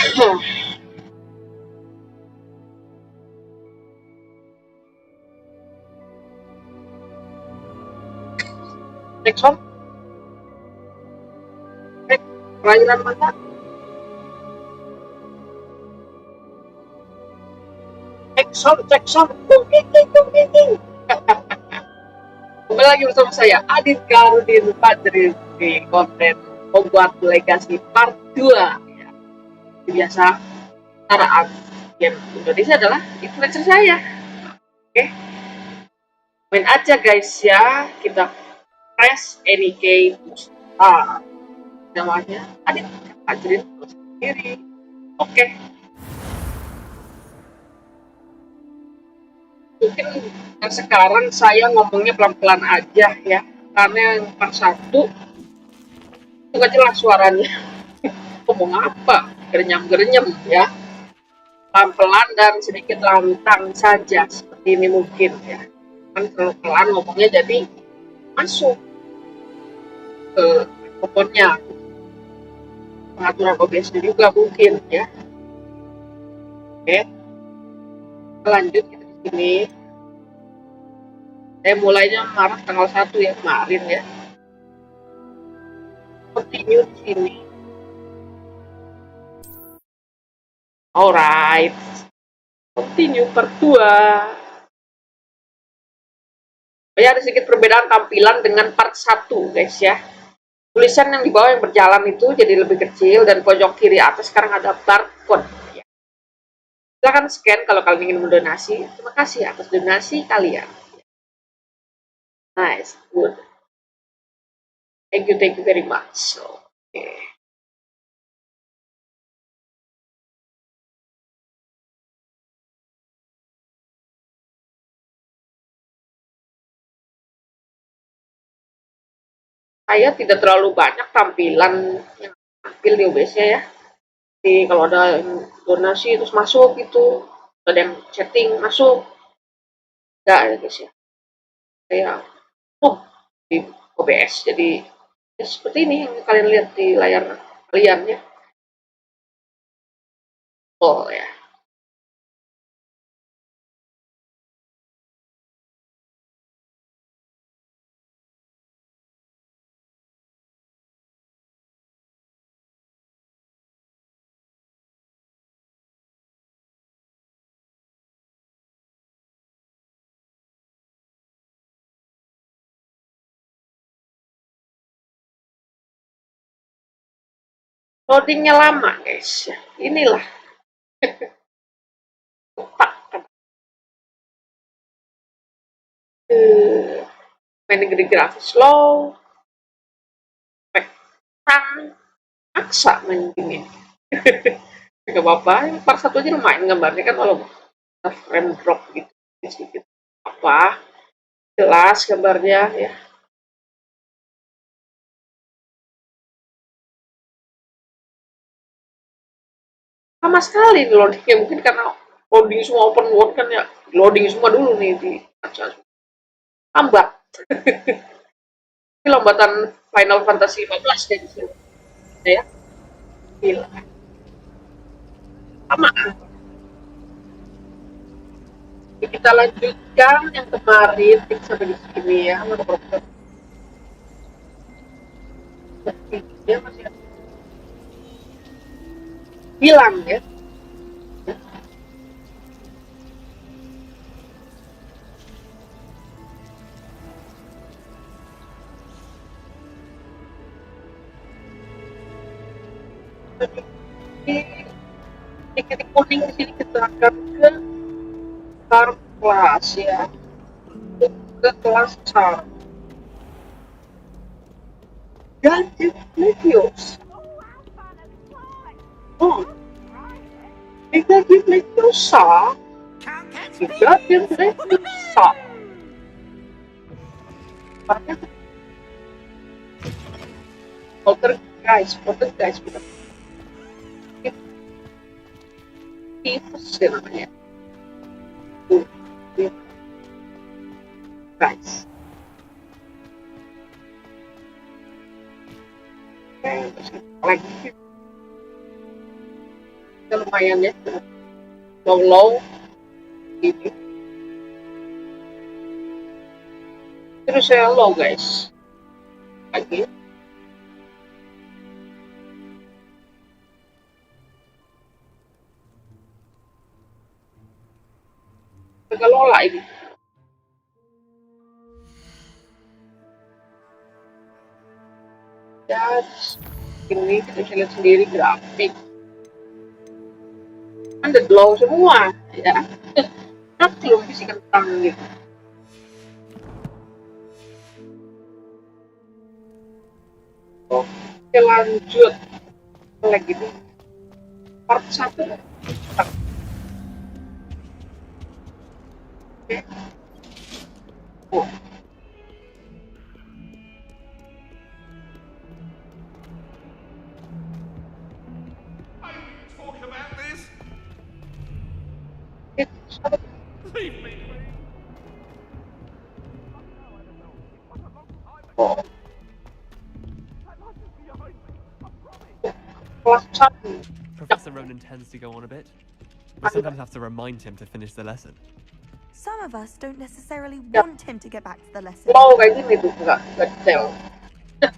Next one. Perairan mana? Jackson. Kembali lagi bersama saya Adit Garudin Fadri di konten Hogwarts Legacy Part 2 ya. Biasa taraan game Indonesia adalah influencer saya. Oke. Main aja guys ya. Kita press any game to start. Namanya Adit Garudin sendiri. Oke. Mungkin yang sekarang saya ngomongnya pelan-pelan aja ya, karena yang part 1 itu gak jelas suaranya. Ngomong apa, gerenyam-gerenyam ya, pelan-pelan dan sedikit lantang saja seperti ini mungkin ya, kan terlalu pelan ngomongnya jadi masuk ke mikrofonnya, pengaturan OBS juga mungkin ya. Oke, lanjut kita di sini. Saya mulainya Maret tanggal 1 ya kemarin ya. Continue di sini. Alright. Continue part 2. Ya, ada sedikit perbedaan tampilan dengan part 1 guys ya. Tulisan yang di bawah yang berjalan itu jadi lebih kecil dan pojok kiri atas sekarang ada barcode ya. Silahkan scan kalau kalian ingin mendonasi. Terima kasih atas donasi kalian. Nice, good. Thank you very much. Oke. Saya tidak terlalu banyak tampilan yang tampil di OBS-nya ya. Jadi kalau ada donasi terus masuk gitu, ada yang chatting masuk, enggak ya guys ya. Saya di OBS, jadi ya seperti ini yang kalian lihat di layar kalian ya. Oh ya. Loadingnya lama guys ya. Inilah otak main negeri grafis slow, spektan, maksa main game ini. Gak apa-apa, yang part 1 aja lumayan gambarnya kan, walau frame drop gitu sedikit apa jelas gambarnya ya. Sama sekali nih loadingnya, mungkin karena loading semua open world kan ya, loading semua dulu nih di Accio. Lambat. Ini lompatan Final Fantasy 15 kayak gitu ya. Gila. Sama. Kita lanjutkan yang kemarin sampai di sini ya. Dia masih hilang ya. Titik kuning di sini kita akan ke kelas ya, ke kelas chart dan Levioso. Oh, kita di Levioso, kita di Levioso. Poltergeist kita. Tipes ya namanya. Guys. Oke, terus kita lagi. Ya, lumayan ya. Low ini. Terus saya low guys. Lagi. Agak lola ini. Ya, ini kita bisa lihat sendiri grafik. Kan udah glow semua, ya. Kan belum isi kentang gitu. Oke, lanjut. Lagi nih. Part 1. Oke. Oh. Oh. Kelas 1. Prof.Ronen tends to go on a bit. We sometimes have to remind him to finish the lesson. Some of us don't necessarily want him to get back to the lesson. Low kayak gini tuh, enggak detail. Have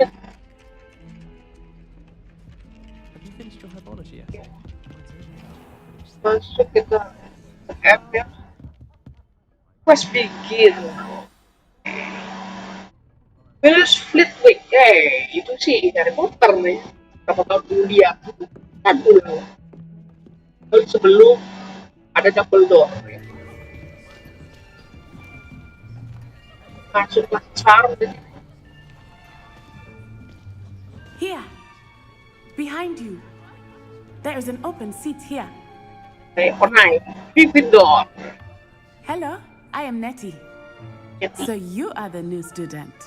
you finished your herbology yet? Masuk kita F ya. Quest begin. Willis Flitwick, itu sih Harry Potter nih. Berapa tahun kemudian? Tahun sebelum ada Dumbledore. Masuklah charm. Here, behind you. There is an open seat here. Onai, Gryffindor. Hello, I am Natty. So you are the new student.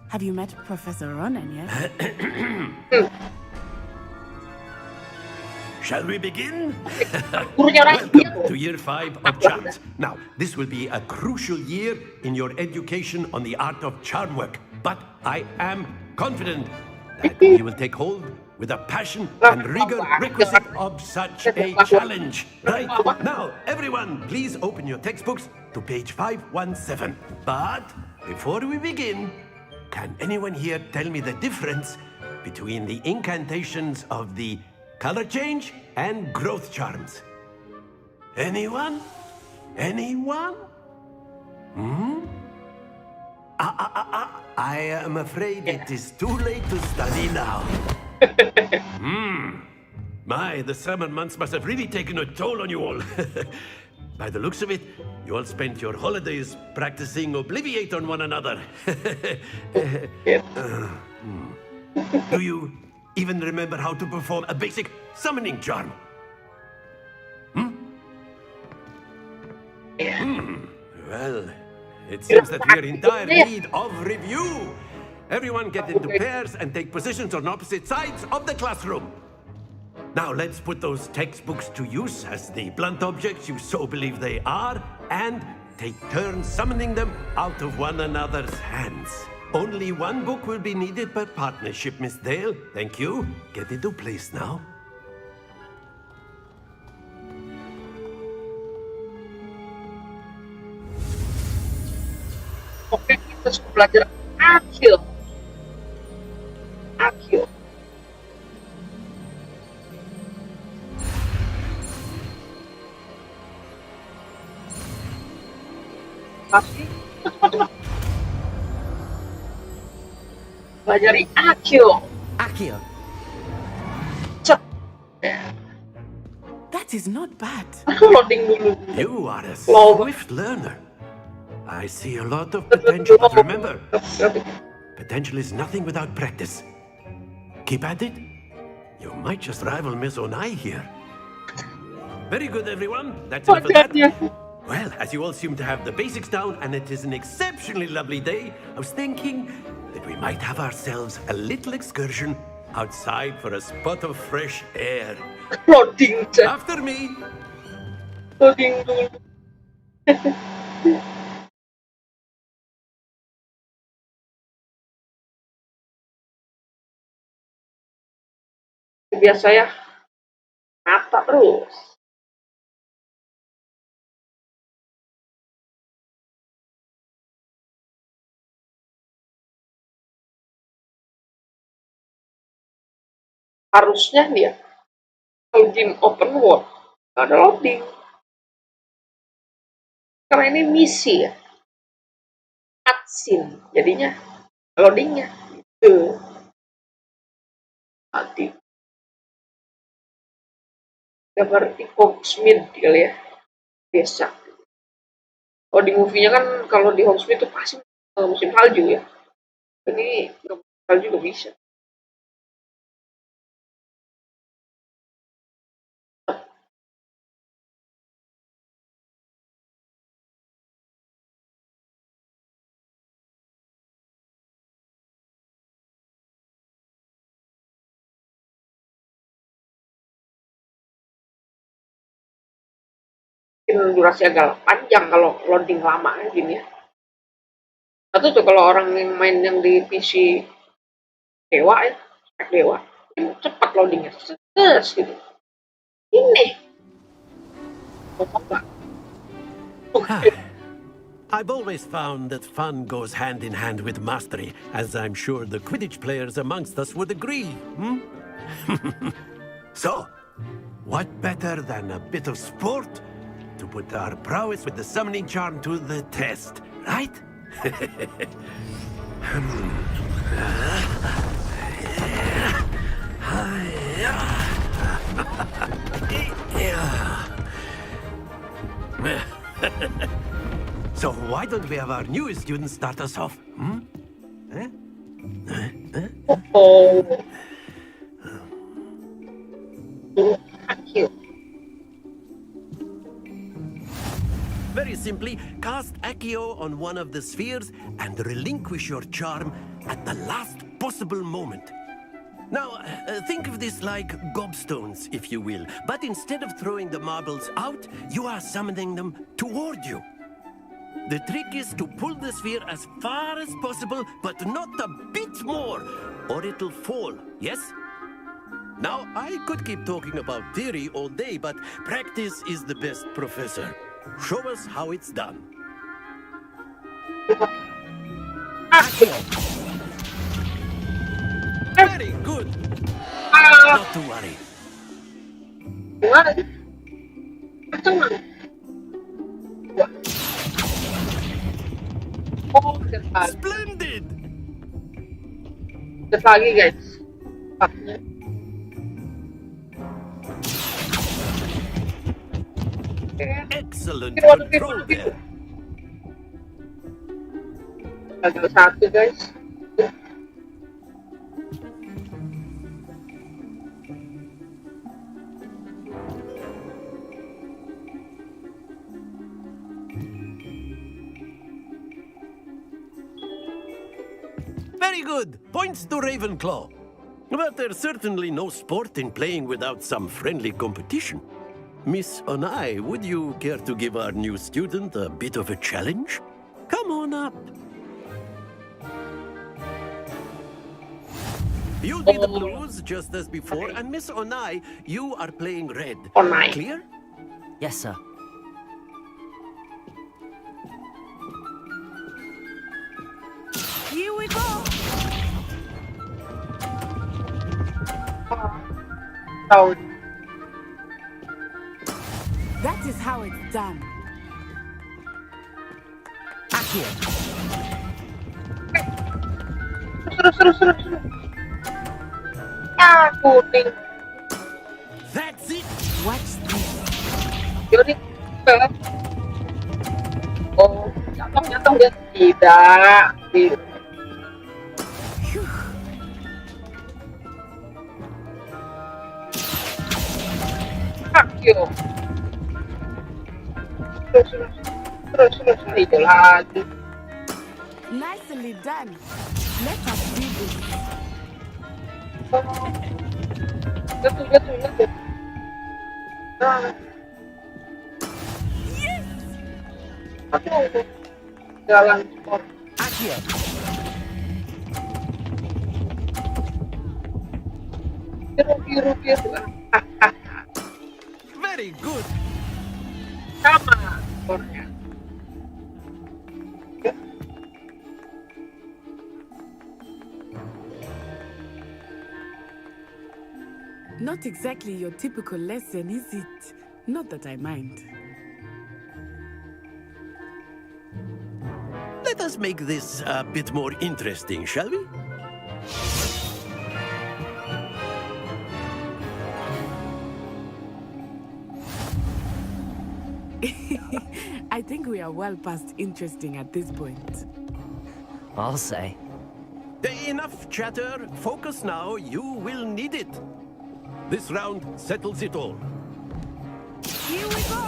Have you met Professor Ronen yet? Shall we begin? Gurunya orang Welcome to year 5 of charms. Now, this will be a crucial year in your education on the art of charm work. But I am confident that you will take hold with the passion and rigor requisite of such a challenge. Right? Now, everyone, please open your textbooks to page 517. But before we begin, can anyone here tell me the difference between the incantations of the color change and growth charms? Anyone? Anyone? I am afraid it is too late to study now. My, the summer months must have really taken a toll on you all. By the looks of it, you all spent your holidays practicing Obliviate on one another. Do you even remember how to perform a basic summoning charm? Well, it seems that we are in dire need of review. Everyone get into pairs and take positions on opposite sides of the classroom. Now let's put those textbooks to use as the blunt objects you so believe they are, and take turns summoning them out of one another's hands. Only one book will be needed per partnership, Miss Dale. Thank you. Get into place now. Oke, kita sudah belajar Accio. Accio. Pasti. Pelajari Accio. Accio. Cet. That is not bad. Loading dulu. You are a Wow. swift learner. I see a lot of potential, but remember, potential is nothing without practice. Keep at it. You might just rival Miss Onai here. Very good, everyone. That's enough of that. Well, as you all seem to have the basics down, and it is an exceptionally lovely day, I was thinking that we might have ourselves a little excursion outside for a spot of fresh air. Loading, Cet. After me. Loading dulu. Biasa ya, Mata terus. Harusnya dia kalau game open world nggak ada loading. Karena ini misi ya. Cutscene. Jadinya loadingnya. Gitu. Nanti. Ya berarti Hogsmeade kali ya. Biasa. Kalau di movie-nya kan kalau di Hogsmeade itu pasti musim salju ya. Ini nggak salju nggak bisa. Mungkin durasi agak panjang kalau loading lama kayak gini ya. Atau tuh kalau orang yang main yang di PC Dewa ya, spek Dewa, ini cepat loadingnya, terus gitu. Ini, I've always found that fun goes hand in hand with mastery, as I'm sure the Quidditch players amongst us would agree. So, what better than a bit of sport to put our prowess with the summoning charm to the test, right? So why don't we have our newest student start us off? oh, Accio. Very simply, cast Accio on one of the spheres and relinquish your charm at the last possible moment. Now, think of this like gobstones, if you will. But instead of throwing the marbles out, you are summoning them toward you. The trick is to pull the sphere as far as possible, but not a bit more, or it'll fall, yes? Now, I could keep talking about theory all day, but practice is the best professor. Show us how it's done. Very good. Not to worry. What? Macam oh, dekat Splendid! lagi guys. Paknya. Excellent control there. Ada satu guys. Very good. Points to Ravenclaw. But there's certainly no sport in playing without some friendly competition. Miss Onai, would you care to give our new student a bit of a challenge? Come on up. You'll be the blues just as before, and Miss Onai, you are playing red. Onai. Clear? Yes, sir. Here we go. Tahu. That is how it's done. Accio. Terus. Ah, kuning. That's it. Watch this. Jadi, oh, jatuh dia tidak. Accio. Terus itu lagi. Nicely done. Let us do this. Jatuh. Nah. Yes. Aduh. Jalan sport. Accio. Biru. Very good. Sama skornya. Not exactly your typical lesson, is it? Not that I mind. Let us make this a bit more interesting, shall we? I think we are well past interesting at this point. I'll say. Enough chatter. Focus now. You will need it. This round settles it all. Here we go!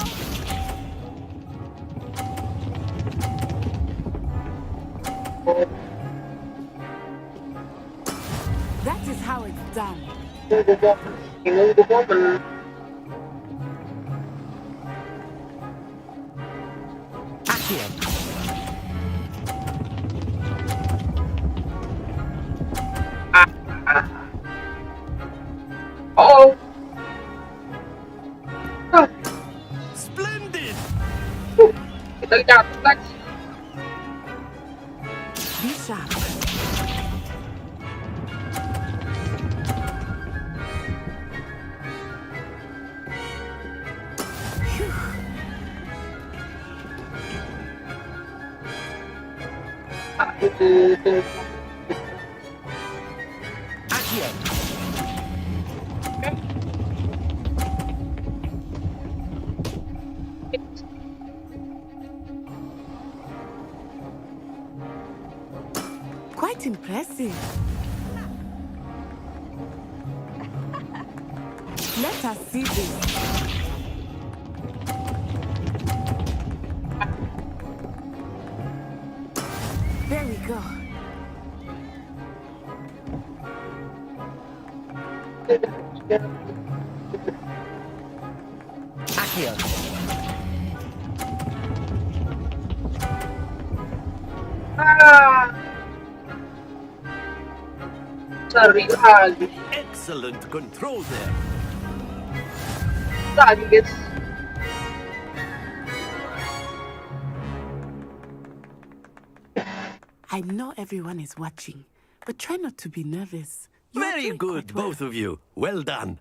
That is how it's done. Nunggu momen. Accio. Oh. Ah, Splendid! kita jatuh lagi. Be sharp. Accio. Quite impressive. Let us see this. There we go. Accio. Ah. Seri lagi. Excellent control there. Lagi guys. I know everyone is watching, but try not to be nervous. You are Very doing good, quite well. both of you. Well done.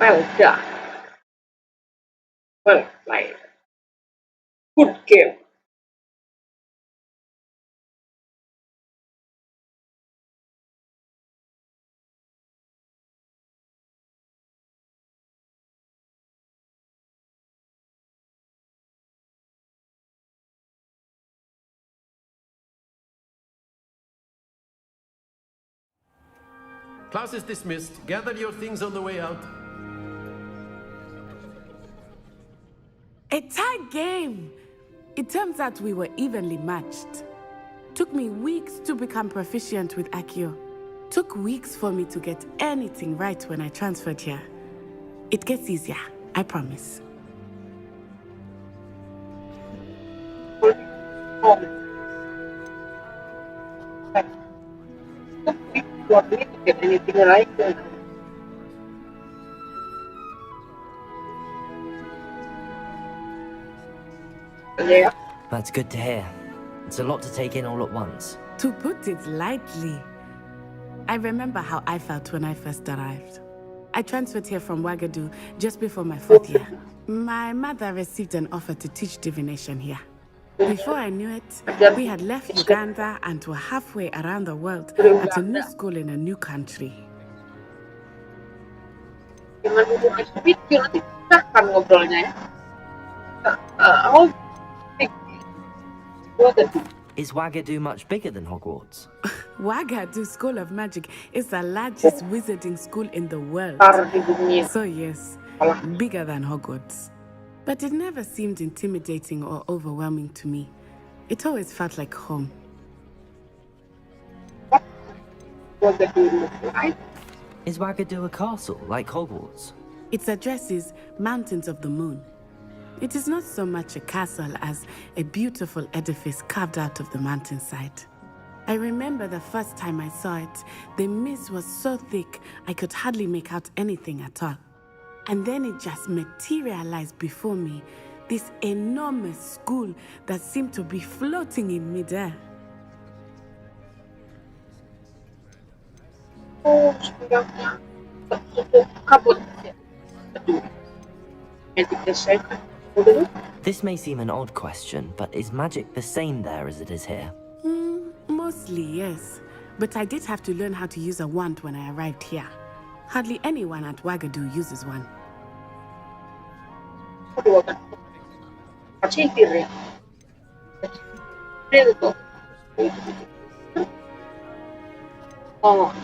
Well done. Well played. Good game. Class is dismissed. Gather your things on the way out. A tight game. It turns out we were evenly matched. Took me weeks to become proficient with Accio. Took weeks for me to get anything right when I transferred here. It gets easier, I promise. Want me to get anything right? Yeah. That's good to hear. It's a lot to take in all at once. To put it lightly, I remember how I felt when I first arrived. I transferred here from Ouagadougou just before my 4th year. My mother received an offer to teach divination here. Before I knew it, we had left Uganda and were halfway around the world at a new school in a new country. Dengan hubungan video nanti kita akan ngobrolnya ya. Oh, Is Ouagadougou much bigger than Hogwarts? Ouagadougou School of Magic is the largest wizarding school in the world. di dunia. So yes, bigger than Hogwarts. But it never seemed intimidating or overwhelming to me. It always felt like home. What the look like? Is Ouagadougou a castle, like Hogwarts? Its address is Mountains of the Moon. It is not so much a castle as a beautiful edifice carved out of the mountainside. I remember the first time I saw it, the mist was so thick I could hardly make out anything at all. And then it just materialized before me, this enormous school that seemed to be floating in midair. Oh, sebenarnya tertutup kabut ya. Aduh. Magic the second. This may seem an odd question, but is magic the same there as it is here? Mostly, yes. But I did have to learn how to use a wand when I arrived here. Hardly anyone at Wagadu uses one. Aduh, kan. Sihir ya. Ini tuh. Oh.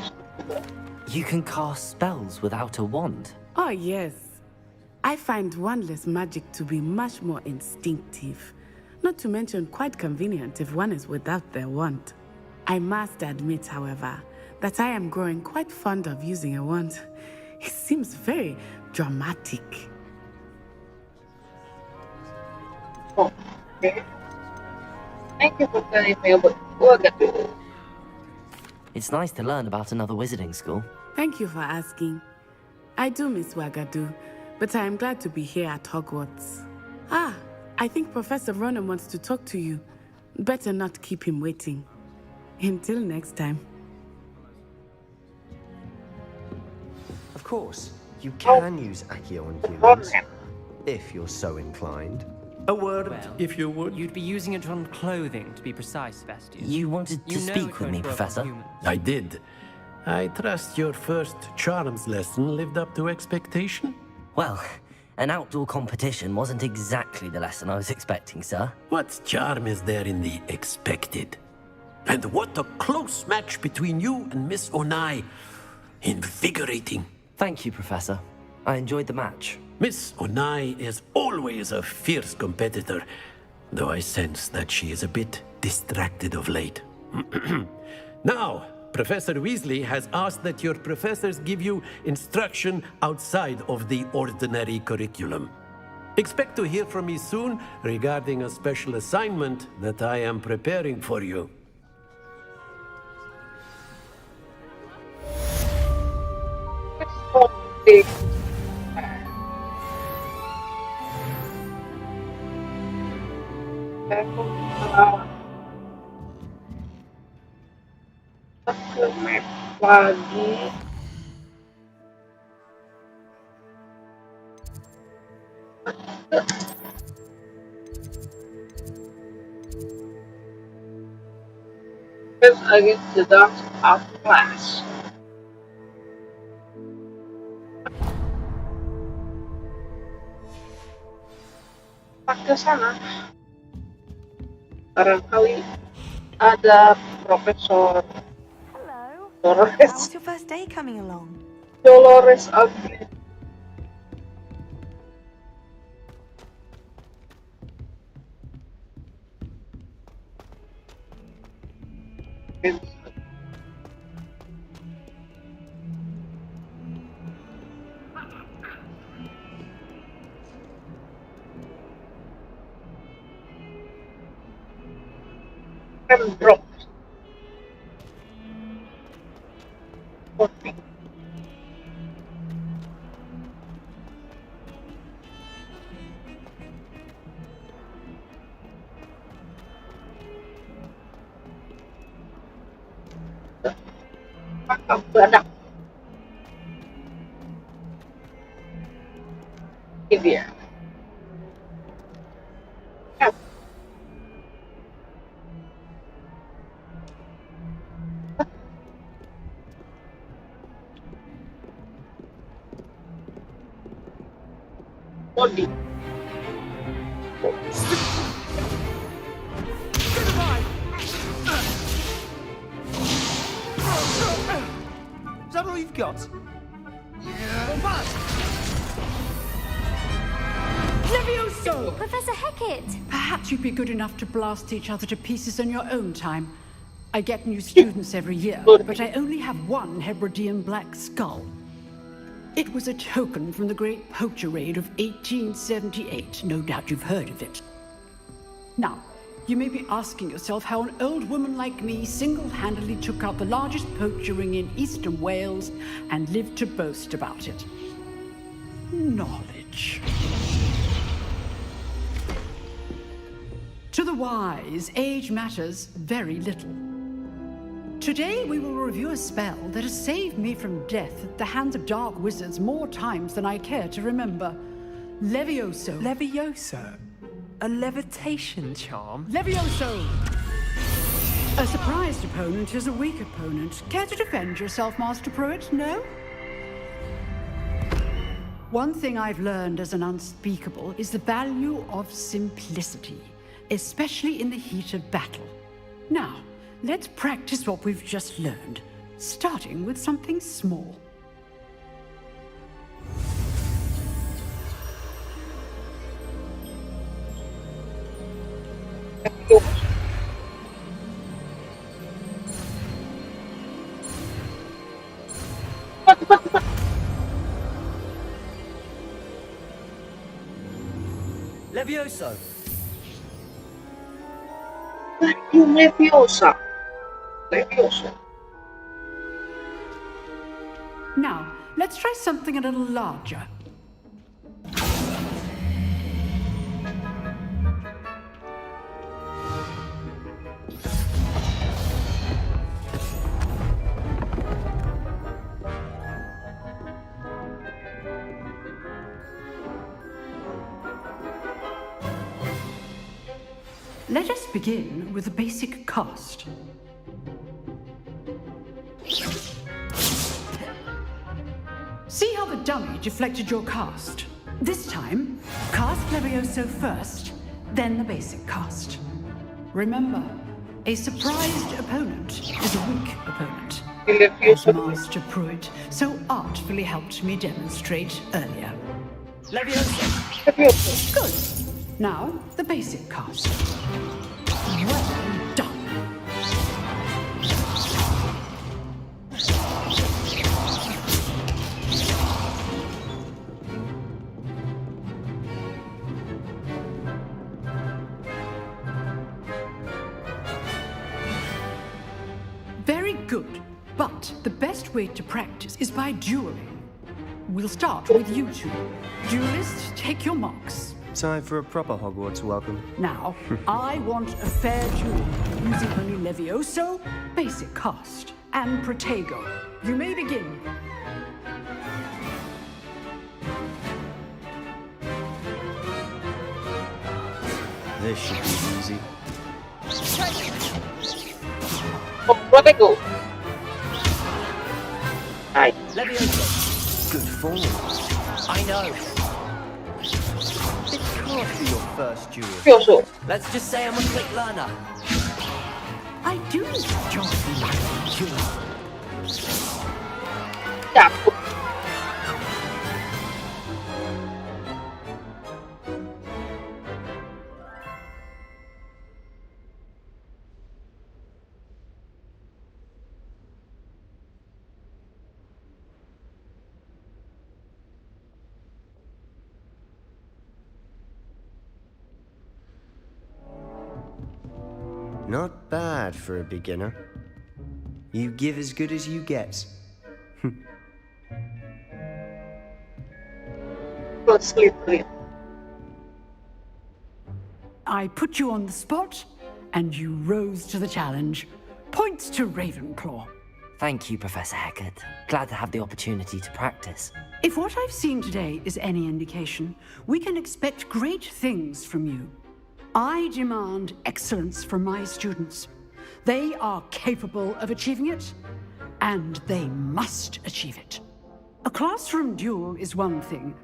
You can cast spells without a wand. Oh, yes. I find wandless magic to be much more instinctive. Not to mention quite convenient if one is without their wand. I must admit, however, that I am growing quite fond of using a wand. It seems very dramatic. Okay. Thank you for telling me about Wagadu. It's nice to learn about another wizarding school. Thank you for asking. I do miss Wagadu, but I am glad to be here at Hogwarts. Ah, I think Professor Ronen wants to talk to you. Better not keep him waiting. Until next time. Of course, you can use Accio on humans, if you're so inclined. A word, Well, if you would. You'd be using it on clothing, to be precise, Sebastian. You wanted to You know speak it with me, won't work on Professor? humans. I did. I trust your first charms lesson lived up to expectation? Well, an outdoor competition wasn't exactly the lesson I was expecting, sir. What charm is there in the expected? And what a close match between you and Miss Onai. Invigorating. Thank you, Professor. I enjoyed the match. Miss Onai is always a fierce competitor, though I sense that she is a bit distracted of late. Now, Professor Weasley has asked that your professors give you instruction outside of the ordinary curriculum. Expect to hear from me soon regarding a special assignment that I am preparing for you. Okay. Ke map lagi. Against the dogs of Kelas. Ke sana. Barangkali ada Profesor Hello. Dolores. How's your first day coming along? Dolores Umbridge. Drop. Okay. Badak. Ini dia. Body. Is that all you've got? Levioso! Professor Hecat! Perhaps you'd be good enough to blast each other to pieces in your own time. I get new students every year, but I only have one Hebridean black skull. It was a token from the Great Poacher Raid of 1878. No doubt you've heard of it. Now, You may be asking yourself how an old woman like me single-handedly took out the largest poacher ring in eastern Wales and lived to boast about it. Knowledge. To the wise, age matters very little. Today we will review a spell that has saved me from death at the hands of dark wizards more times than I care to remember. Levioso. Levioso? A levitation charm? Levioso! A surprised opponent is a weak opponent. Care to defend yourself, Master Pruitt? No? One thing I've learned as an unspeakable is the value of simplicity, especially in the heat of battle. Now, let's practice what we've just learned, starting with something small. Levioso! Leviosa. Levioso. Now, let's try something a little larger. Let us begin with a basic cast. See how the dummy deflected your cast? This time, cast Levioso first, then the basic cast. Remember, a surprised opponent is a weak opponent, as Master Pruitt so artfully helped me demonstrate earlier. Levioso! Good. Now, the basic cast. Well done. Very good. But the best way to practice is by dueling. We'll start with you two. Duelists, take your marks. Time for a proper Hogwarts welcome. Now, I want a fair duel, using only Levioso, basic cast, and Protego. You may begin. This should be easy. Oh, Protego. Hi. Levioso! Good form. I know. It can't be your first duel. Levioso. Let's just say I'm a quick learner. I do enjoy you. Cakep. Not bad for a beginner. You give as good as you get. Slippery. I put you on the spot, and you rose to the challenge. Points to Ravenclaw. Thank you, Professor Hecat. Glad to have the opportunity to practice. If what I've seen today is any indication, we can expect great things from you. I demand excellence from my students. They are capable of achieving it, and they must achieve it. A classroom duel is one thing,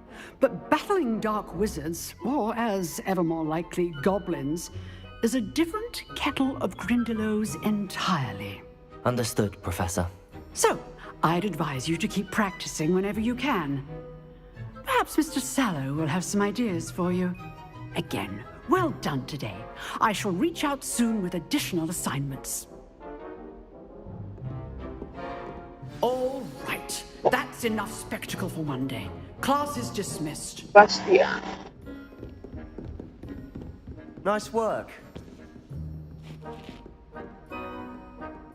but battling dark wizards, or as ever more likely, goblins, is a different kettle of Grindylows entirely. Understood, Professor. So, I'd advise you to keep practicing whenever you can. Perhaps Mr. Sallow will have some ideas for you. Again, well done today. I shall reach out soon with additional assignments. All right. That's enough spectacle for one day. Class is dismissed. Sebastian. Nice work.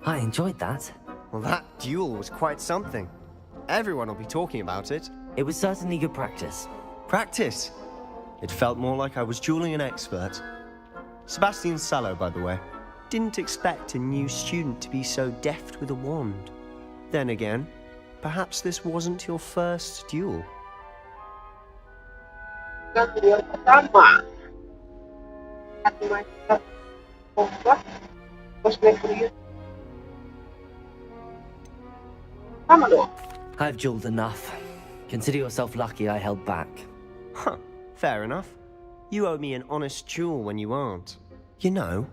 I enjoyed that. Well, that duel was quite something. Everyone will be talking about it. It was certainly good practice. Practice? It felt more like I was dueling an expert. Sebastian Sallow, by the way. Didn't expect a new student to be so deft with a wand. Then again, perhaps this wasn't your first duel. Kan duel pertama. Macam kompak, terus Levioso. Sama dong. I've dueled enough. Consider yourself lucky I held back. Huh, fair enough. You owe me an honest duel when you aren't. You know,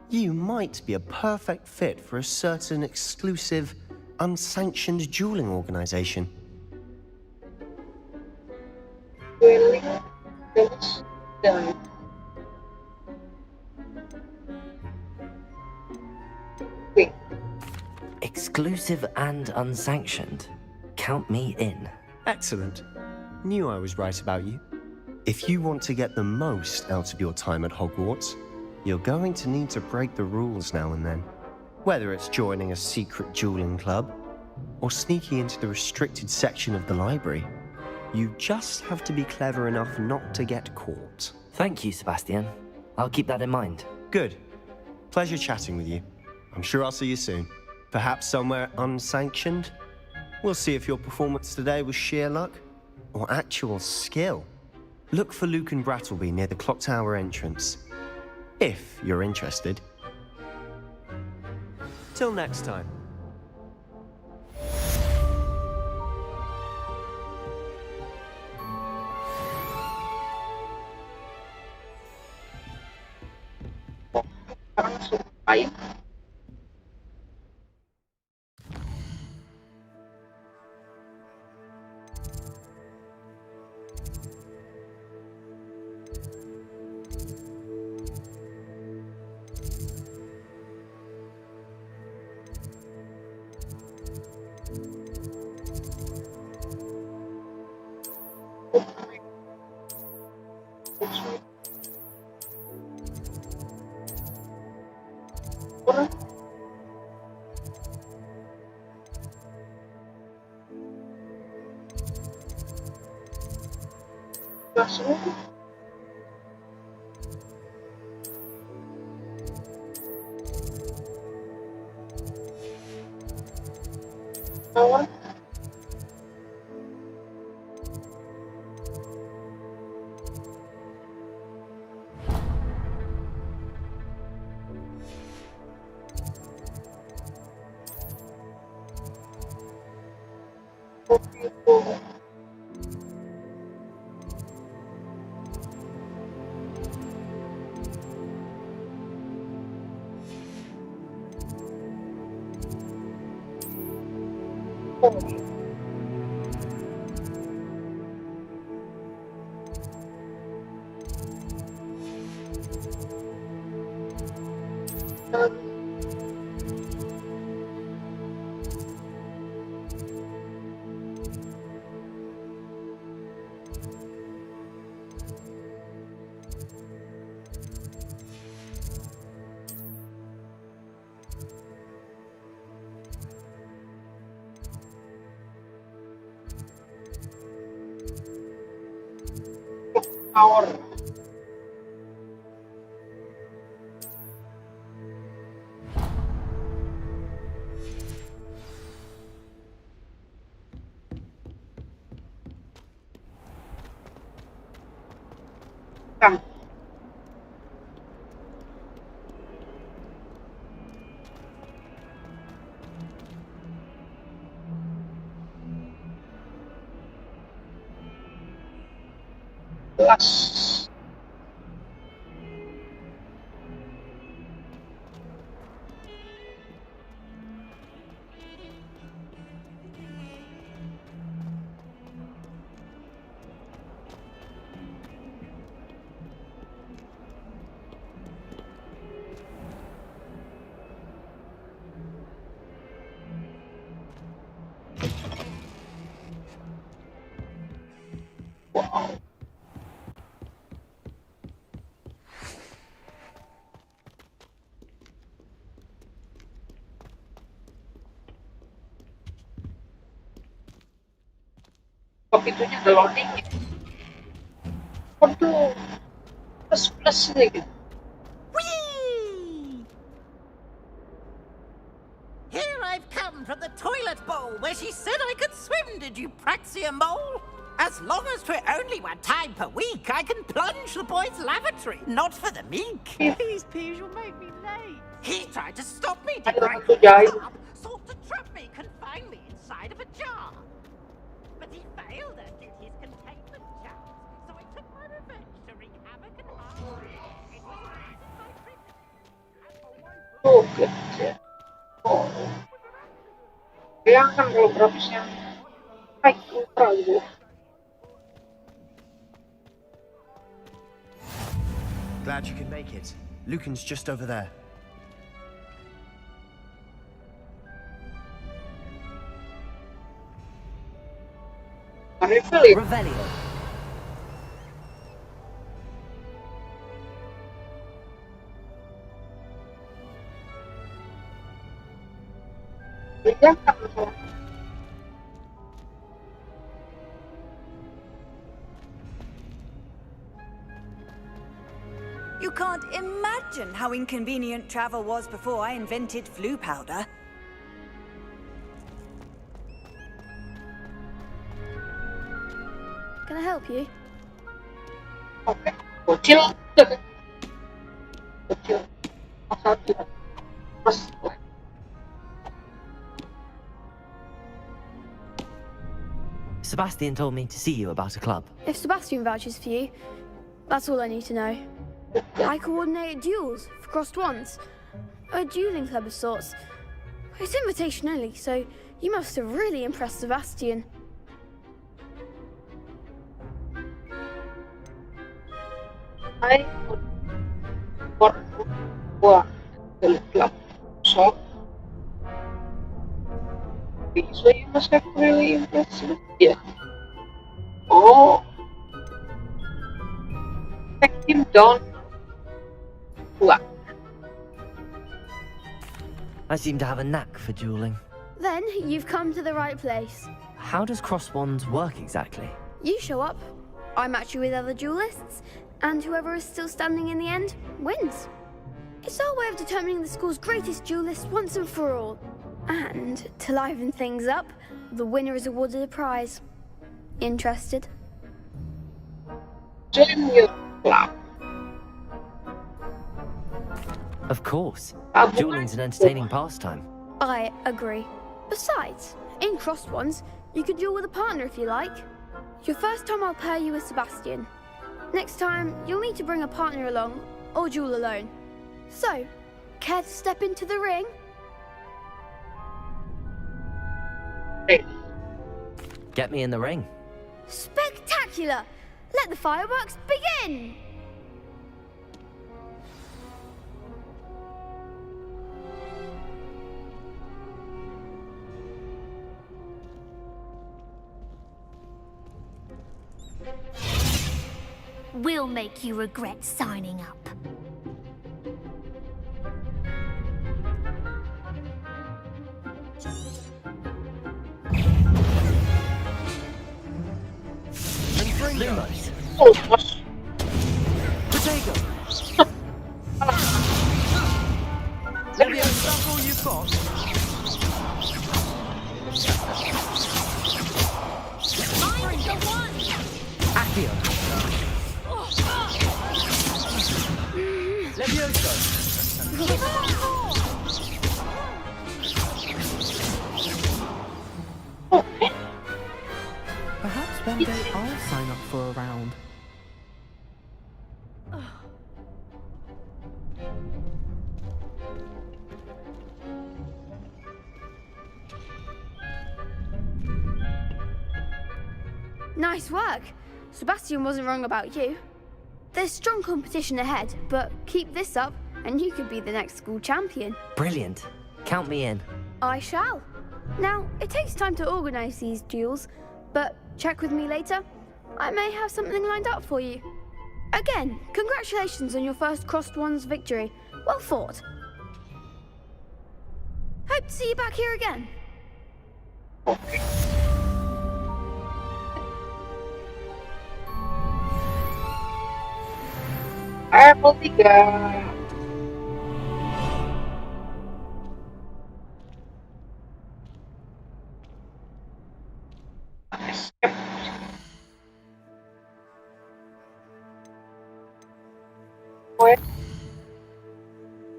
you might be a perfect fit for a certain exclusive, unsanctioned dueling organization. Dueling VS Sebastian. Wait, Exclusive and unsanctioned. Count me in. Excellent. Knew I was right about you. If you want to get the most out of your time at Hogwarts, you're going to need to break the rules now and then. Whether it's joining a secret dueling club, or sneaking into the restricted section of the library, you just have to be clever enough not to get caught. Thank you, Sebastian. I'll keep that in mind. Good. Pleasure chatting with you. I'm sure I'll see you soon. Perhaps somewhere unsanctioned? We'll see if your performance today was sheer luck or actual skill. Look for Lucan Brattleby near the clock tower entrance, if you're interested. Till next time. langsung main. Masuk. Awal. Power. Kang. Kelas. Wow. pintunya ada loading. Waduh, plus nih gitu. Whee! Here I've come from the toilet bowl where she said I could swim, did you praxia mole? As long as for only 1 time per week, I can plunge the boys' lavatory, not for the meek. These peas will make me late. He tried to stop me, Ada deprived satu jahit. up, sought to trap me, confine me inside of a jar. But he failed at it, his containment jars. So I took my revenge to wreak havoc and harm. It was my privilege. Tuh, gede. Oh. Bayangkan kalau grafisnya high ultra gitu. Glad you can make it. Lucan's just over there. Reveal. Revelio. Bayangkan masalah. You can't imagine how inconvenient travel was before I invented flu powder. Can I help you? Oke, bocil. Bocil. Satu. Plus. Sebastian told me to see you about a club. If Sebastian vouches for you, that's all I need to know. I coordinate duels for crossed wands. A dueling club of sorts. It's invitation only, so you must have really impressed Sebastian. I would for the club shop. So you must have really impressed me. Yeah. Oh. Take him down. What? I seem to have a knack for dueling. Then you've come to the right place. How does cross wands work exactly? You show up, I match you with other duelists, and whoever is still standing in the end wins. It's our way of determining the school's greatest duelist once and for all. And to liven things up, the winner is awarded a prize. Interested? Join your club. Of course. Terbangun. Dueling's an entertaining pastime. I agree. Besides, in crossed ones, you could duel with a partner if you like. Your first time I'll pair you with Sebastian. Next time, you'll need to bring a partner along, or duel alone. So, care to step into the ring? Hey, Get me in the ring. Spectacular! Let the fireworks begin! We'll make you regret signing up. Lumos. oh, gosh. Potato. Levioso, that's all you've got? Find the one! Accio. Levioso. Give her one more! Perhaps one day I'll sign up for a round. Nice work. Sebastian wasn't wrong about you. There's strong competition ahead, but keep this up and you could be the next school champion. Brilliant. Count me in. I shall. Now, it takes time to organise these duels, but check with me later. I may have something lined up for you. Again, congratulations on your first crossed wands victory. Well fought. Hope to see you back here again. Level 3.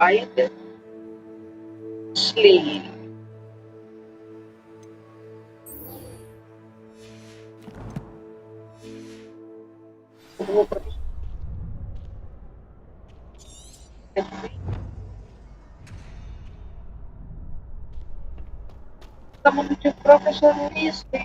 Aida sleep. Kita menuju Profesor Weasley.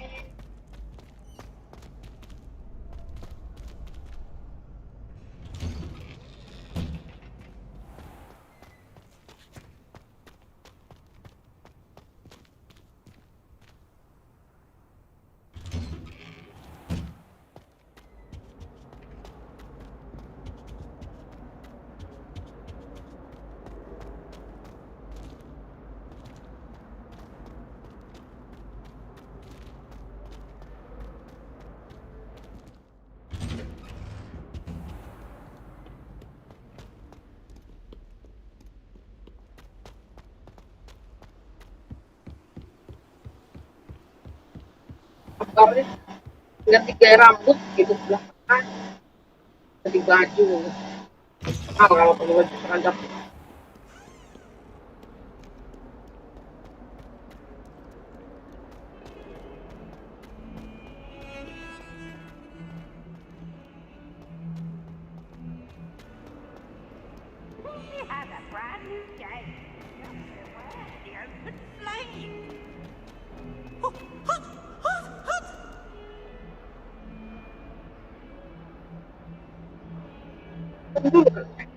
Kabarnya ganti gaya rambut gitu belakangan, ganti baju. Kalau pakai baju seragam. We have a brand new game. Just beware the open flame. Look at me!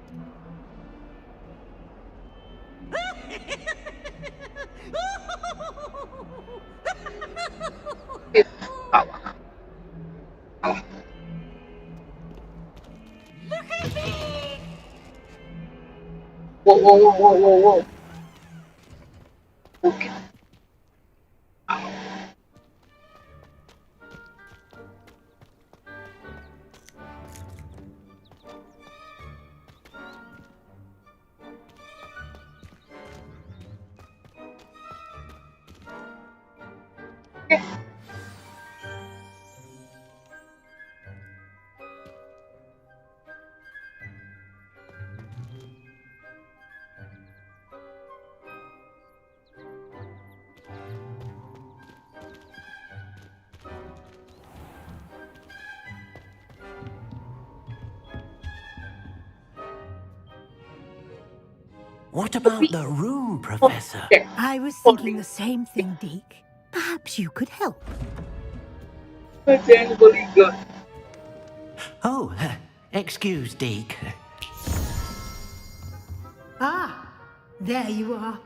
Wow. Oke. What about the room, Professor? I was thinking the same thing, Deek. Perhaps you could help. Oh, excuse, Deek. Ah, there you are.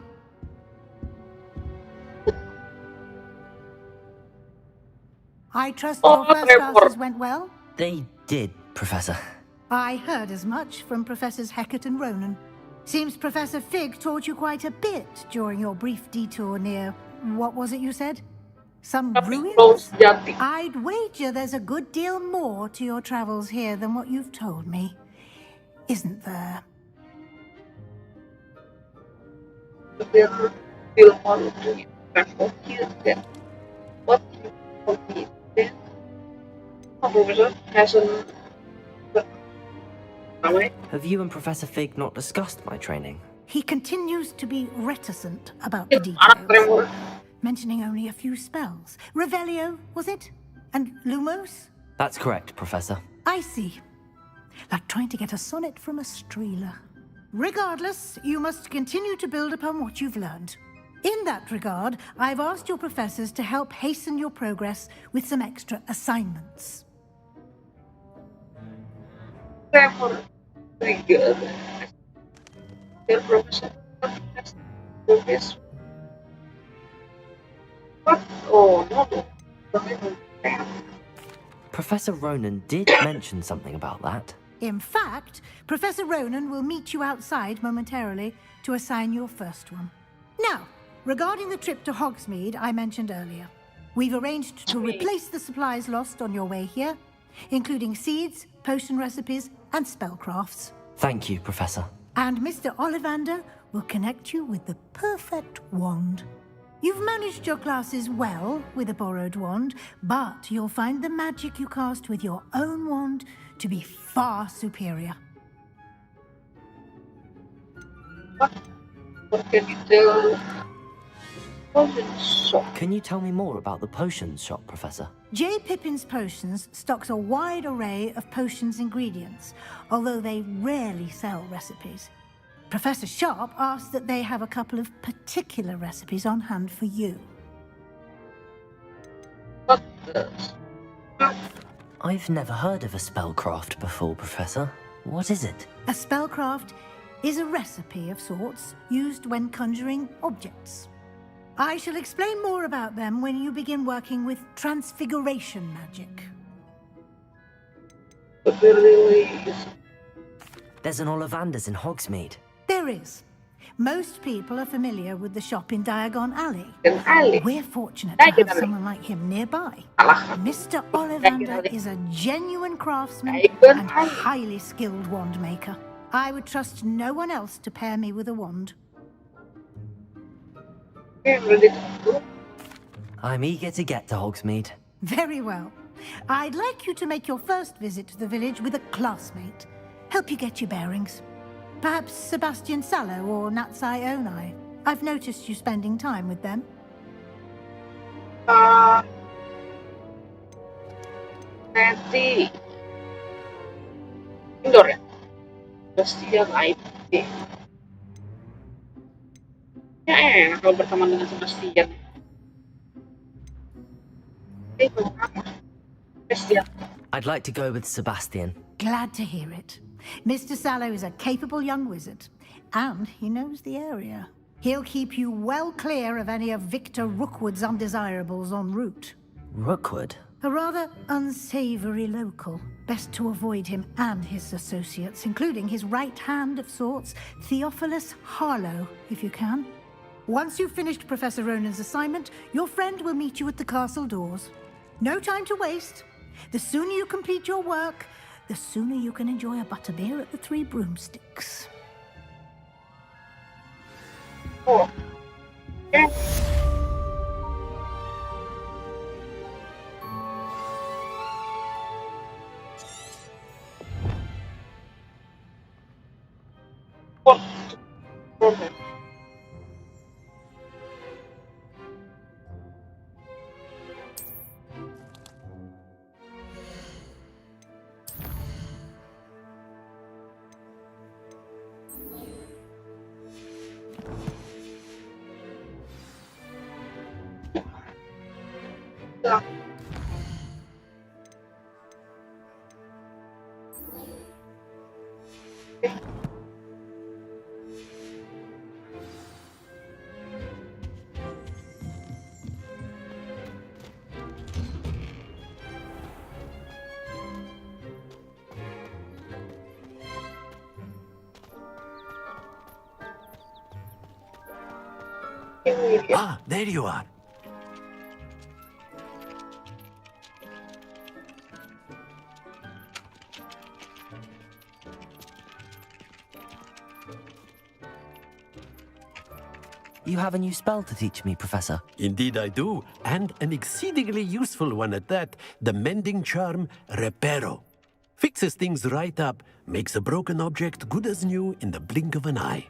I trust your first classes went well? They did, Professor. I heard as much from Professors Hecat and Ronen. Seems Professor Fig taught you quite a bit during your brief detour near... what was it you said? Some ruins? I'd wager there's a good deal more to your travels here than what you've told me. Isn't there? Have you and Professor Fig not discussed my training? He continues to be reticent about the details, mentioning only a few spells. Revelio, was it? And Lumos? That's correct, Professor. I see. Like trying to get a sonnet from a streeler. Regardless, you must continue to build upon what you've learned. In that regard, I've asked your professors to help hasten your progress with some extra assignments. Very good. Dear Professor, what? Oh no. Professor Ronen did mention something about that. In fact, Professor Ronen will meet you outside momentarily to assign your first one. Now, regarding the trip to Hogsmeade I mentioned earlier, we've arranged to replace the supplies lost on your way here, including seeds, potion recipes, and spellcrafts. Thank you, Professor. And Mr. Ollivander will connect you with the perfect wand. You've managed your classes well with a borrowed wand, but you'll find the magic you cast with your own wand to be far superior. Can you tell me more about the potions shop, Professor? J. Pippin's Potions stocks a wide array of potions ingredients, although they rarely sell recipes. Professor Sharp asked that they have a couple of particular recipes on hand for you. I've never heard of a spellcraft before, Professor. What is it? A spellcraft is a recipe of sorts used when conjuring objects. I shall explain more about them when you begin working with transfiguration magic. There's an Ollivander's in Hogsmeade. There is. Most people are familiar with the shop in Diagon Alley. We're fortunate to have someone like him nearby. Mr. Ollivander is a genuine craftsman and highly skilled wand maker. I would trust no one else to pair me with a wand. I'm eager to get to Hogsmeade. Very well. I'd like you to make your first visit to the village with a classmate. Help you get your bearings. Perhaps Sebastian Sallow or Natsai Onai. I've noticed you spending time with them. Natty. Indoor ya? Sebastian IT. Ya enak kalau berteman dengan Sebastian. Sebastian. I'd like to go with Sebastian. Glad to hear it. Mr. Sallow is a capable young wizard, and he knows the area. He'll keep you well clear of any of Victor Rookwood's undesirables en route. Rookwood? A rather unsavory local. Best to avoid him and his associates, including his right hand of sorts, Theophilus Harlow, if you can. Once you've finished Professor Ronen's assignment, your friend will meet you at the castle doors. No time to waste. The sooner you complete your work, the sooner you can enjoy a butterbeer at the Three Broomsticks. Oh. Yeah. Ah, there you are. You have a new spell to teach me, Professor. Indeed I do, and an exceedingly useful one at that, the mending charm Reparo. Fixes things right up, makes a broken object good as new in the blink of an eye.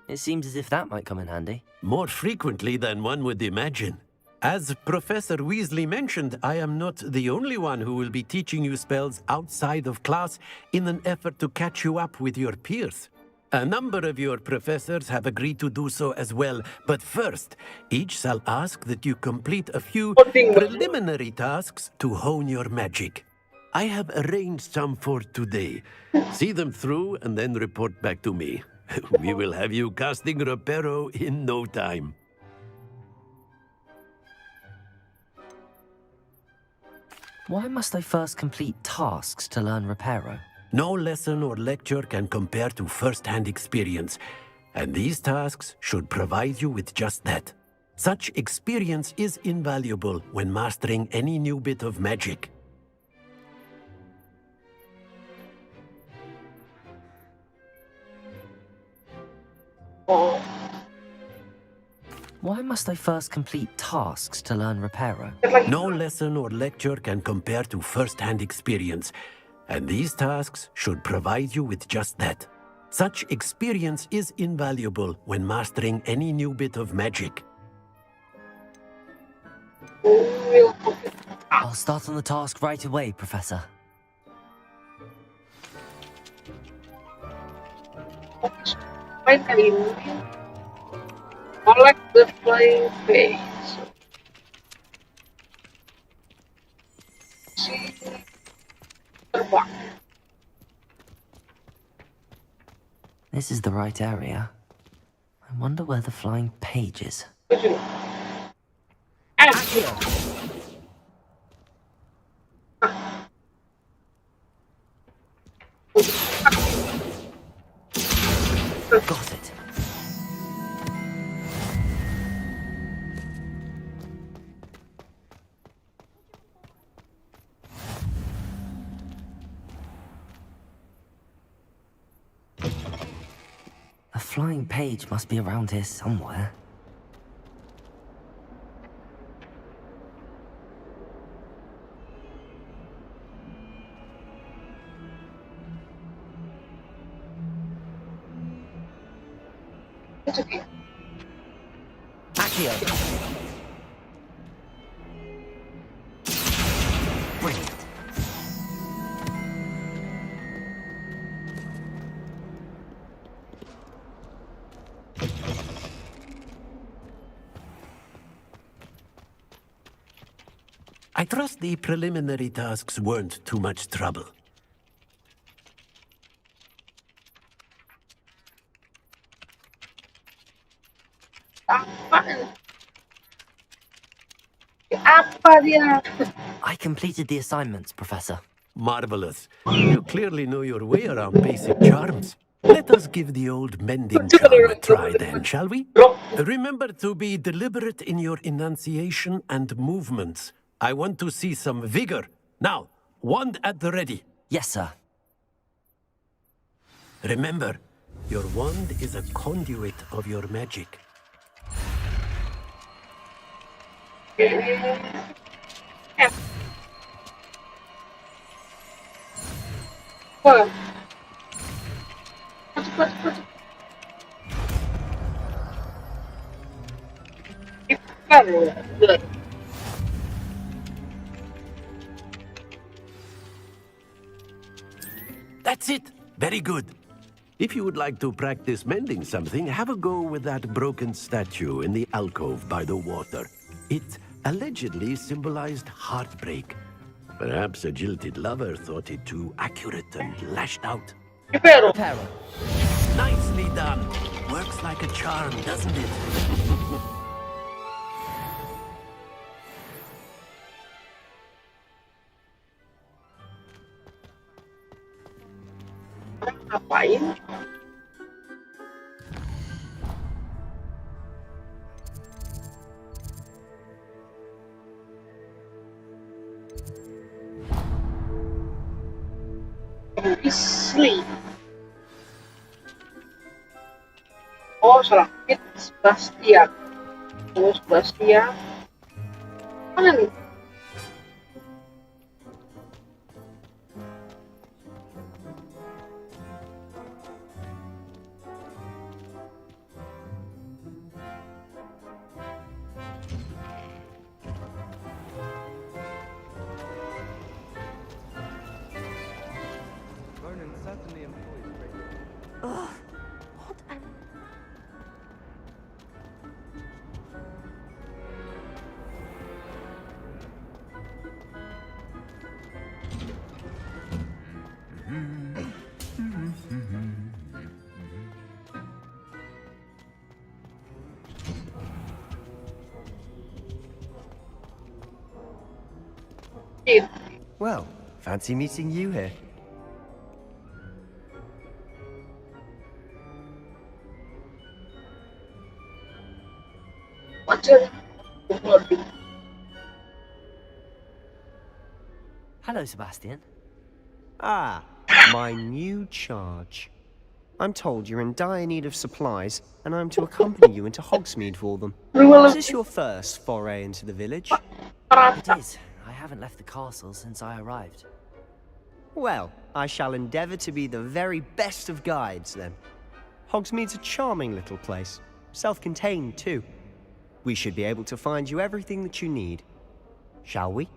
It seems as if that might come in handy. More frequently than one would imagine. As Professor Weasley mentioned, I am not the only one who will be teaching you spells outside of class in an effort to catch you up with your peers. A number of your professors have agreed to do so as well, but first, each shall ask that you complete a few preliminary tasks to hone your magic. I have arranged some for today. See them through and then report back to me. We will have you casting Reparo in no time. Why must I first complete tasks to learn Reparo? No lesson or lecture can compare to first-hand experience, and these tasks should provide you with just that. Such experience is invaluable when mastering any new bit of magic. Oh, Why must I first complete tasks to learn Reparo? No lesson or lecture can compare to first-hand experience, and these tasks should provide you with just that. Such experience is invaluable when mastering any new bit of magic. I'll start on the task right away, Professor. main kali ini collect the flying face. Si terbang. This is the right area. I wonder where the flying page is. Accio. Got it. A flying page must be around here somewhere. It's okay. Accio. Brilliant. I trust the preliminary tasks weren't too much trouble. Apa dia? I completed the assignments, Professor. Marvelous. You clearly know your way around basic charms. Let us give the old mending charm a try then, shall we? Remember to be deliberate in your enunciation and movements. I want to see some vigor. Now, wand at the ready. Yes, sir. Remember, your wand is a conduit of your magic. What? Good. That's it. Very good. If you would like to practice mending something, have a go with that broken statue in the alcove by the water. It allegedly symbolized heartbreak. Perhaps a jilted lover thought it too accurate and lashed out. Reparo. Nicely done. Works like a charm, doesn't it? Ngapain? Weasley. Oh, salah. It's Sebastian. Oh, Sebastian. Mana nih? Well, fancy meeting you here. Hello, Sebastian. Ah, my new charge. I'm told you're in dire need of supplies, and I'm to accompany you into Hogsmeade for them. Duel Is this your first foray into the village? It is. I haven't left the castle since I arrived. Well, I shall endeavour to be the very best of guides, then. Hogsmeade's a charming little place. Self-contained, too. We should be able to find you everything that you need. Shall we?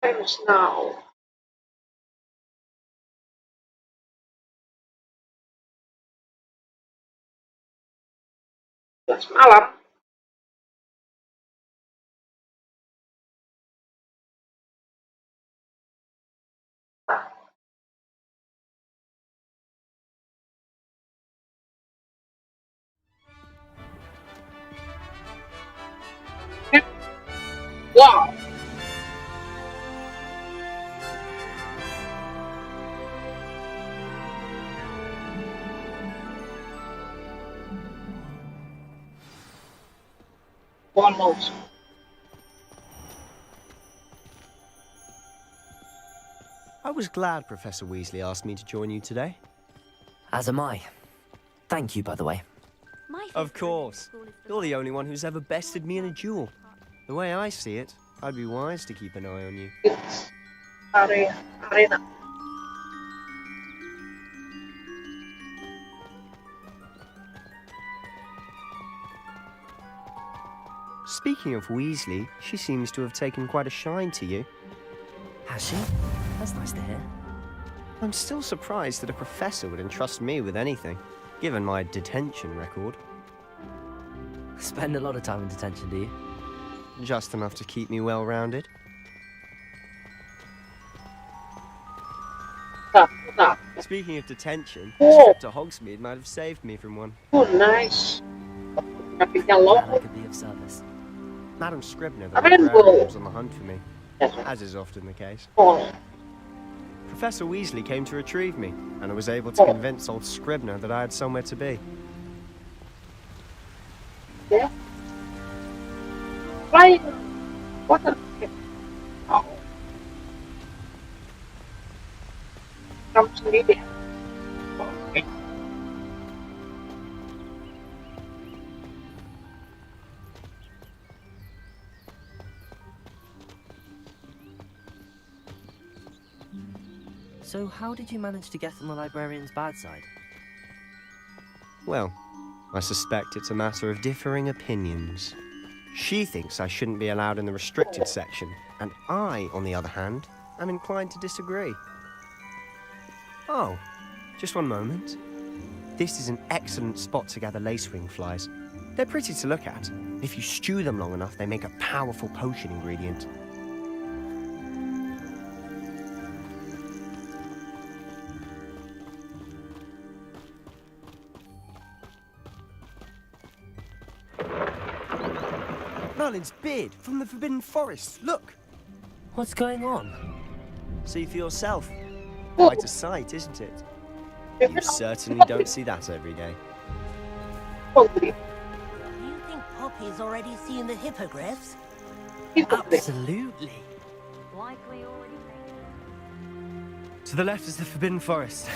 Times now. Kelas malam. Wow. Almost. I was glad Professor Weasley asked me to join you today. As am I. Thank you, by the way. Of course. You're the only one who's ever bested me in a duel. The way I see it, I'd be wise to keep an eye on you. It's arena. Speaking of Weasley, she seems to have taken quite a shine to you. Has she? That's nice to hear. I'm still surprised that a professor would entrust me with anything, given my detention record. Spend a lot of time in detention, do you? Just enough to keep me well-rounded. Speaking of detention, a trip to Hogsmeade might have saved me from one. Oh, nice. Glad I could be of service. Madam Scribner, the Ravenclaw. librarian, was on the hunt for me, Yes. as is often the case. Oh, Professor Weasley came to retrieve me, and I was able to convince old Scribner that I had somewhere to be. yeah. Flying. What the heck? Oh. Kamu sendiri. Oke. So how did you manage to get on the librarian's bad side? Well, I suspect it's a matter of differing opinions. She thinks I shouldn't be allowed in the restricted section, and I, on the other hand, am inclined to disagree. Oh, just one moment. This is an excellent spot to gather lacewing flies. They're pretty to look at. If you stew them long enough, they make a powerful potion ingredient. Merlin's beard from the Forbidden Forest. Look! What's going on? See for yourself. Quite a sight, isn't it? You certainly don't see that every day. Oh, Do you think Poppy's already seen the hippogriffs? Absolutely. Likely already. To the left is the Forbidden Forest.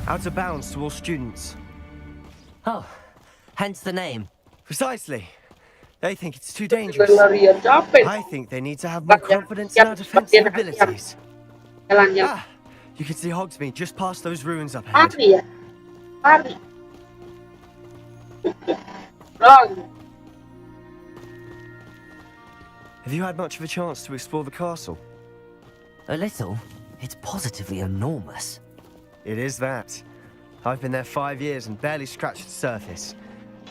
Out of bounds to all students. Oh, hence the name. Precisely. They think it's too dangerous. Berlarian capek. I think they need to have more confidence in our defensive abilities. Jalannya Ah, you can see Hogsmeade just past those ruins up ahead. lari ya. Lari. Run. Have you had much of a chance to explore the castle? A little. It's positively enormous. It is that. I've been there 5 years and barely scratched the surface.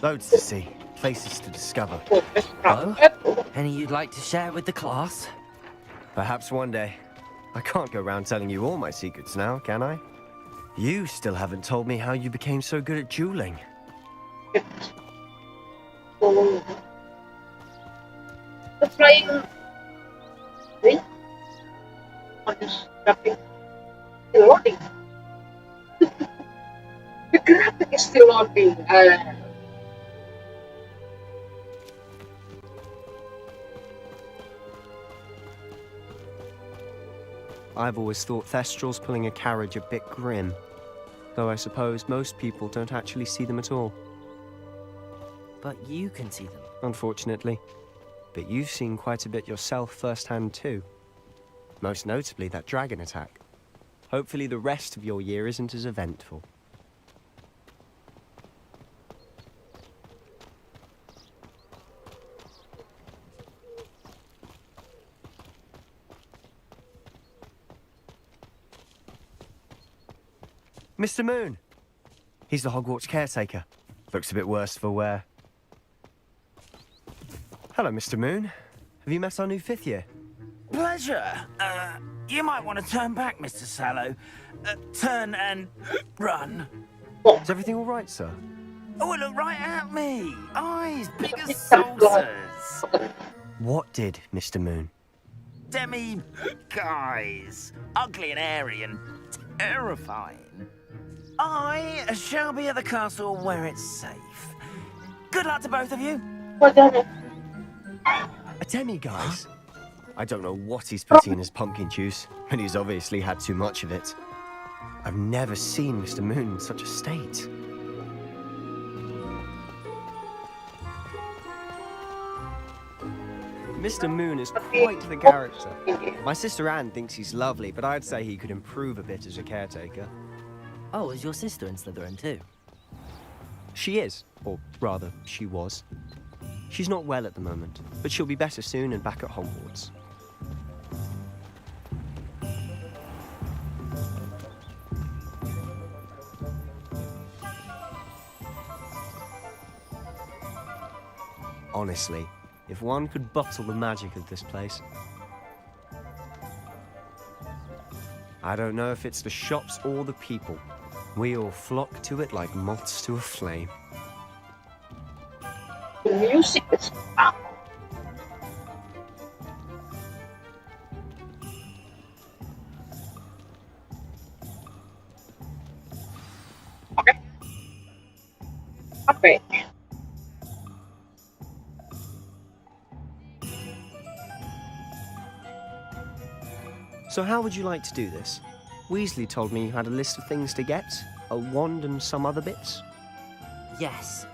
Loads to see, places to discover. Oh? Any you'd like to share with the class? Perhaps one day. I can't go around telling you all my secrets now, can I? You still haven't told me how you became so good at dueling. The flying thing on this graphic. still loading. I've always thought Thestrals pulling a carriage a bit grim, though I suppose most people don't actually see them at all. But you can see them. Unfortunately. But you've seen quite a bit yourself firsthand too. Most notably that dragon attack. Hopefully the rest of your year isn't as eventful. Mr. Moon! He's the Hogwarts caretaker. Looks a bit worse for wear. Hello, Mr. Moon. Have you met our new 5th year? Pleasure. You might want to turn back, Mr. Sallow. Turn and run. Is everything all right, sir? Oh, look right at me. Eyes big as saucers. What did, Mr. Moon? Guys. Ugly and airy and terrifying. I shall be at the castle where it's safe. Good luck to both of you. A demi-guise? I don't know what he's putting in his pumpkin juice, and he's obviously had too much of it. I've never seen Mr. Moon in such a state. Mr. Moon is quite the character. My sister Anne thinks he's lovely, but I'd say he could improve a bit as a caretaker. Oh, is your sister in Slytherin too? She is, or rather, she was. She's not well at the moment, but she'll be better soon and back at Hogwarts. Honestly, if one could bottle the magic of this place. I don't know if it's the shops or the people. We all flock to it like moths to a flame. The music is up. Okay. Okay. So how would you like to do this? Weasley told me you had a list of things to get, a wand and some other bits. Yes.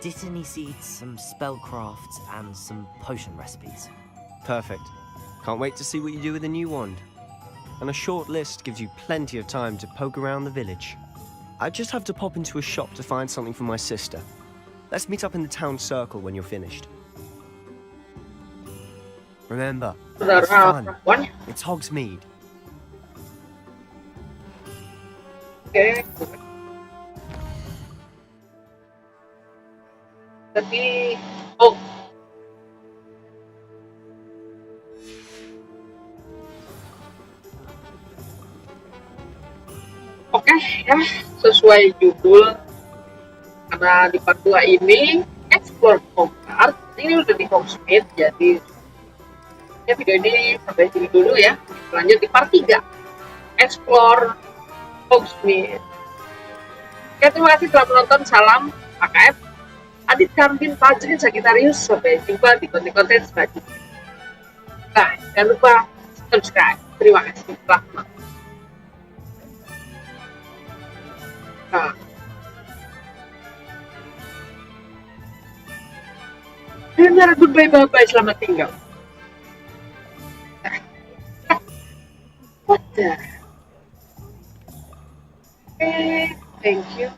Dittany seeds, some spellcrafts, and some potion recipes. Perfect. Can't wait to see what you do with the new wand. And a short list gives you plenty of time to poke around the village. I just have to pop into a shop to find something for my sister. Let's meet up in the town circle when you're finished. Remember, it's fun. It's Hogsmeade. Okay. Tapi, oh. Oke, ya, sesuai judul. Karena di part 2 ini explore Hogwarts, ini udah di Hogsmeade, jadi ya video ini sampai sini dulu ya. Lanjut di part 3 explore Hogsmeade. Oke, terima kasih telah menonton. Salam AKF Adit Kambin Fajrin Sagittarius. Sampai jumpa di konten-konten selanjutnya. Nah, jangan lupa subscribe. Terima kasih telah menonton. Nah. Benar, goodbye, bye-bye, selamat tinggal. What the? Okay, thank you.